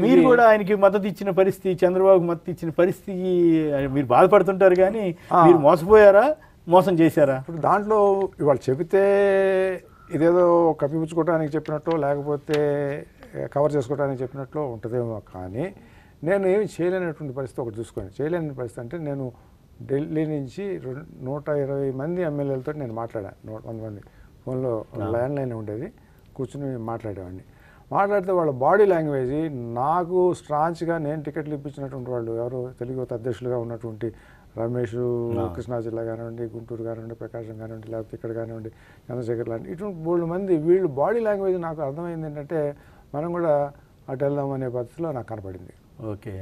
మీరు కూడా ఆయనకి మద్దతు ఇచ్చిన పరిస్థితి, చంద్రబాబుకి మద్దతు ఇచ్చిన పరిస్థితి మీరు బాధపడుతుంటారు, కానీ మీరు మోసపోయారా, మోసం చేశారా? ఇప్పుడు దాంట్లో ఇవాళ చెబితే ఇదేదో కప్పిపుచ్చుకోవడానికి చెప్పినట్టు, లేకపోతే కవర్ చేసుకోవడానికి చెప్పినట్లు ఉంటుందేమో, కానీ నేను ఏమి చేయలేనటువంటి పరిస్థితి ఒకటి చూసుకోండి. చేయలేని పరిస్థితి అంటే నేను ఢిల్లీ నుంచి 120 మంది ఎమ్మెల్యేలతో నేను మాట్లాడాను. 100 మంది ఫోన్లో ల్యాండ్లైన్ ఉండేది, కూర్చుని మాట్లాడేవాడిని. మాట్లాడితే వాళ్ళ బాడీ లాంగ్వేజ్ నాకు స్ట్రాంచ్గా నేను టికెట్లు ఇప్పించినటువంటి వాళ్ళు ఎవరు తెలుగు యువత అధ్యక్షులుగా ఉన్నటువంటి రమేష్, కృష్ణా జిల్లా కానివ్వండి, గుంటూరు కానివ్వండి, ప్రకాశం కానివ్వండి, లేకపోతే ఇక్కడ కానివ్వండి, చంద్రశేఖర్ లాంటి ఇటువంటి 3 మంది వీళ్ళు బాడీ లాంగ్వేజ్ నాకు అర్థమైంది ఏంటంటే మనం కూడా అటు వెళ్దాం అనే పద్ధతిలో నాకు కనపడింది. ఓకే.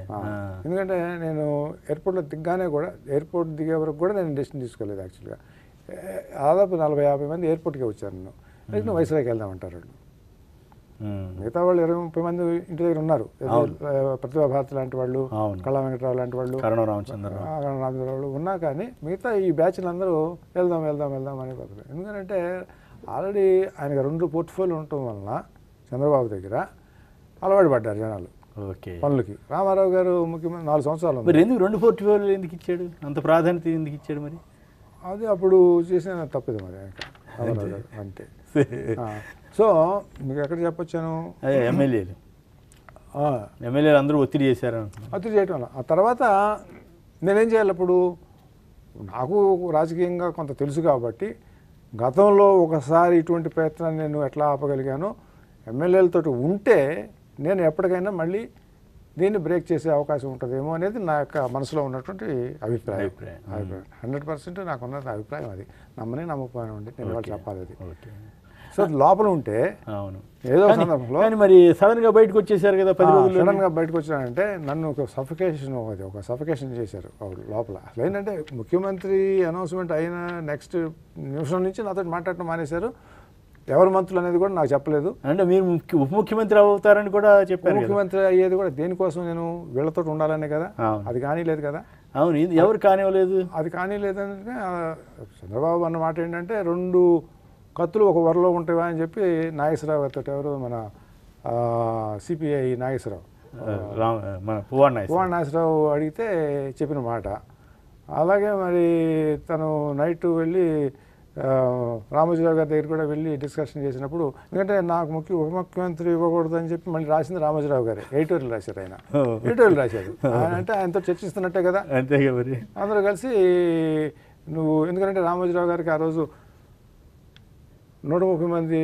ఎందుకంటే నేను ఎయిర్పోర్ట్లో దిగ్గానే కూడా, ఎయిర్పోర్ట్ దిగే వరకు కూడా నేను డెసిషన్ తీసుకోలేదు. యాక్చువల్గా దాదాపు 40-50 మంది ఎయిర్పోర్ట్కి వచ్చారు. నేను వైస్రాయ్కి వెళ్దామంటారు వాళ్ళు. మిగతా వాళ్ళు 20-30 మంది ఇంటి దగ్గర ఉన్నారు. ప్రతిభా భారతి లాంటి వాళ్ళు, కళా వెంకటరావు లాంటి వాళ్ళు, రామచంద్రరావు ఉన్నా, కానీ మిగతా ఈ బ్యాచ్లు అందరూ వెళ్దాం వెళ్దాం వెళ్దాం అనే పద్ధతి. ఎందుకంటే ఆల్రెడీ ఆయనకు 2 పోర్ట్ఫోలియో ఉండటం వలన చంద్రబాబు దగ్గర అలవాటు పడ్డారు జనాలు పనులకి. రామారావు గారు ముఖ్యమంత్రి 4 సంవత్సరాలు. మరి ఎందుకు 2 పోర్ట్ఫోలియోలు ఎందుకు ఇచ్చాడు, అంత ప్రాధాన్యత ఎందుకు ఇచ్చాడు? మరి అది అప్పుడు చేసిన తప్పదు మరి రామారావు గారు అంటే. సో మీకు ఎక్కడ చెప్పొచ్చాను, ఎమ్మెల్యేలు అందరూ ఒత్తిడి చేశారు. ఒత్తిడి చేయటం వల్ల ఆ తర్వాత నేనేం చేయాలి, అప్పుడు నాకు రాజకీయంగా కొంత తెలుసు కాబట్టి గతంలో ఒకసారి ఇటువంటి ప్రయత్నాన్ని నేను ఎట్లా ఆపగలిగానో, ఎమ్మెల్యేలతో ఉంటే నేను ఎప్పటికైనా మళ్ళీ దీన్ని బ్రేక్ చేసే అవకాశం ఉంటుందేమో అనేది నా యొక్క మనసులో ఉన్నటువంటి అభిప్రాయం. 100% నాకున్న అభిప్రాయం అది. నమ్మని నమ్మకపోయినండి, నేను వాళ్ళు చెప్పాలి అది. సో లోపల ఉంటే ఏదో సందర్భంలో మరి సడన్ గా బయటకు వచ్చేసారు కదా, 10 రోజులు సడన్ గా బయటకు వచ్చానంటే నన్ను ఒక సఫికేషన్ చేశారు లోపల. అసలు ఏంటంటే ముఖ్యమంత్రి అనౌన్స్మెంట్ అయిన నెక్స్ట్ నిమిషం నుంచి నాతో మాట్లాడటం మానేశారు. ఎవరు మంత్రులు అనేది కూడా నాకు చెప్పలేదు. అంటే మీరు ఉప ముఖ్యమంత్రి అవుతారని కూడా చెప్పారు. ముఖ్యమంత్రి అయ్యేది కూడా దేనికోసం, నేను వీళ్ళతో ఉండాలనే కదా. అది కానీలేదు కదా. అవును, ఎవరు కానివ్వలేదు. అది కానీలేదంటే చంద్రబాబు అన్న మాట ఏంటంటే 2 కత్తులు ఒక వరలో ఉంటావా అని చెప్పి నాగేశ్వరరావు గారితో, ఎవరు మన సిపిఐ నాగేశ్వరరావు, పువ్వాడ నాగేశ్వరరావు అడిగితే చెప్పిన మాట. అలాగే మరి తను నైట్ వెళ్ళి రామోజీరావు గారి దగ్గర కూడా వెళ్ళి డిస్కషన్ చేసినప్పుడు, ఎందుకంటే నాకు ఉప ముఖ్యమంత్రి ఇవ్వకూడదు అని చెప్పి మళ్ళీ రాసింది రామోజీరావు గారే. ఎడిటోరియల్ రాశారు ఆయన. ఎడిటోరియల్ రాశారు అంటే ఆయనతో చర్చిస్తున్నట్టే కదా. అందరూ కలిసి నువ్వు, ఎందుకంటే రామోజీరావు గారికి ఆ రోజు 130 మంది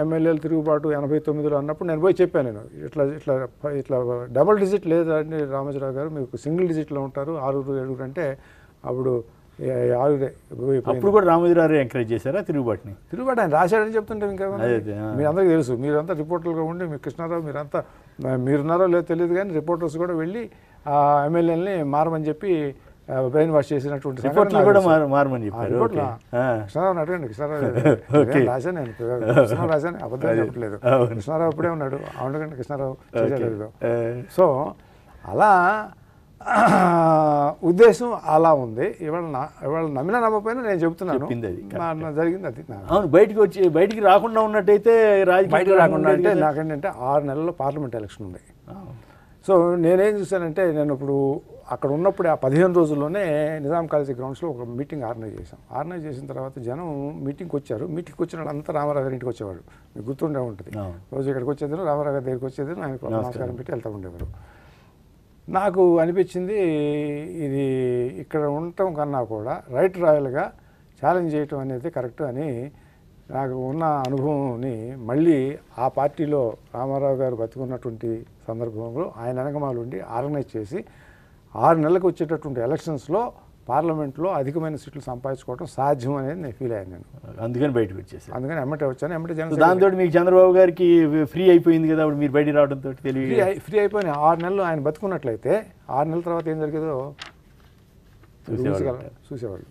ఎమ్మెల్యేలు తిరుగుబాటు 89లో అన్నప్పుడు నేను పోయి చెప్పాను, నేను ఇట్లా ఇట్లా ఇట్లా డబుల్ డిజిట్ లేదండి రామోజీరావు గారు, మీకు సింగిల్ డిజిట్లో ఉంటారు 6-7 అంటే అప్పుడు 6 అప్పుడు కూడా రామోజీరావు ఎంకరేజ్ చేశారా తిరుగుబాటుని? తిరుగుబాటు ఆయన రాశాడని చెప్తుంటే ఇంకా మీ అందరికీ తెలుసు. మీరంతా రిపోర్టర్లుగా ఉండి, మీ కృష్ణారావు మీరున్నారో లేదో తెలియదు, కానీ రిపోర్టర్స్ కూడా వెళ్ళి ఆ ఎమ్మెల్యేలని మారమని చెప్పి బ్రెయిన్ వాష్ చేసినటువంటి మారమని చెప్పారు. కృష్ణారావు అడగండి, కృష్ణారావు రాశాను, నేను కృష్ణారావు రాశాను, అబద్ధం చెప్పట్లేదు. కృష్ణారావు అప్పుడే ఉన్నాడు, అవునండి కృష్ణారావు చేయలేదు. సో అలా ఉద్దేశం అలా ఉంది. ఇవాళ నమ్మినా నమ్మకపోయినా నేను చెబుతున్నాను జరిగింది అది. అవును, బయటికి రాకుండా ఉన్నట్టయితే, బయటకు రాకుండా అంటే నాకేంటంటే 6 నెలల్లో పార్లమెంట్ ఎలక్షన్ ఉంది. సో నేనేం చూశానంటే, నేను ఇప్పుడు అక్కడ ఉన్నప్పుడే ఆ 15 రోజుల్లోనే నిజాం కాలేజీ గ్రౌండ్స్లో ఒక మీటింగ్ ఆర్గనైజ్ చేశాం. ఆర్గనైజ్ చేసిన తర్వాత జనం మీటింగ్కి వచ్చారు. మీటింగ్కి వచ్చిన వాళ్ళంతా రామారావు గారి ఇంటికి వచ్చేవాడు. మీకు గుర్తుండే ఉంటుంది. రోజు ఇక్కడికి వచ్చేది, రామారావు గారి దగ్గరికి వచ్చేది, ఆయనకు నమస్కారం పెట్టి వెళ్తూ ఉండేవారు. నాకు అనిపించింది, ఇది ఇక్కడ ఉండటం కన్నా కూడా రైట్ రాయల్గా ఛాలెంజ్ చేయటం అనేది కరెక్ట్ అని నాకు ఉన్న అనుభవంని మళ్ళీ ఆ పార్టీలో రామారావు గారు బతుకున్నటువంటి సందర్భంలో ఆయన వెనకమాలు ఉండి ఆర్గనైజ్ చేసి 6 నెలలకు వచ్చేటటువంటి ఎలక్షన్స్లో పార్లమెంట్లో అధికమైన సీట్లు సంపాదించుకోవడం సాధ్యం అనేది నేను ఫీల్ అయ్యాను. నేను అందుకని బయటకు వచ్చేసాను. అందుకని ఎమ్మటే వచ్చాను. ఎమ్మటే దాంతో మీకు చంద్రబాబు గారికి ఫ్రీ అయిపోయింది కదా, అప్పుడు మీరు బయటికి రావడంతో ఫ్రీ అయిపోయిన 6 నెలలు ఆయన బతుకున్నట్లయితే 6 నెలల తర్వాత ఏం జరిగేదో చూసేవాళ్ళు.